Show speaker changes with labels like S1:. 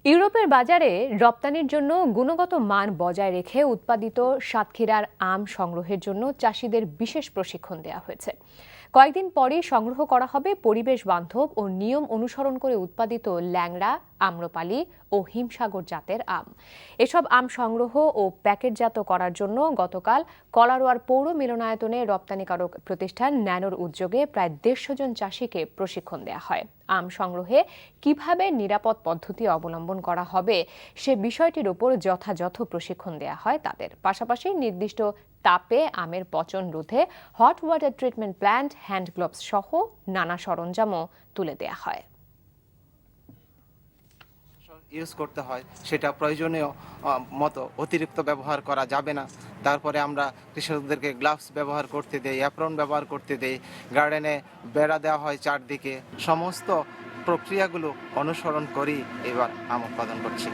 S1: ইউরোপের বাজারে রপ্তানির জন্য গুণগত মান বজায় রেখে উৎপাদিত সাতক্ষীরার আম সংগ্রহের জন্য চাষিদের বিশেষ প্রশিক্ষণ দেওয়া হয়েছে। কয়েকদিন পরেই সংগ্রহ করা হবে পরিবেশ বান্ধব ও নিয়ম অনুসরণ করে উৎপাদিত ল্যাংড়া, আম্রপালি ও হিমসাগর জাতের আম। এসব আম সংগ্রহ ও প্যাকেটজাত করার জন্য গতকাল কলারোয়ার পৌর মিলনায়তনে রপ্তানিকারক প্রতিষ্ঠান ন্যানোর উদ্যোগে প্রায় 150 জন চাষিকে প্রশিক্ষণ দেওয়া হয়। আম সংগ্রহে কিভাবে নিরাপদ পদ্ধতি অবলম্বন করা হবে সে বিষয়টির উপর যথাযথ প্রশিক্ষণ দেওয়া হয় তাদের। পাশাপাশি নির্দিষ্ট তাপে আমের পচন রোধে hot water treatment plant, hand gloves সহ নানা সরঞ্জামও তুলে দেওয়া হয়।
S2: ইউজ করতে হয় সেটা প্রয়োজনীয় মতো অতিরিক্ত ব্যবহার করা যাবে না। তারপরে আমরা কৃষকদেরকে গ্লাভস ব্যবহার করতে দেই, অ্যাপ্রন ব্যবহার করতে দেই, গার্ডেনে বেড়া দেওয়া হয় চারদিকে। সমস্ত প্রক্রিয়াগুলো অনুসরণ করেই এবার আম উৎপাদন করছি।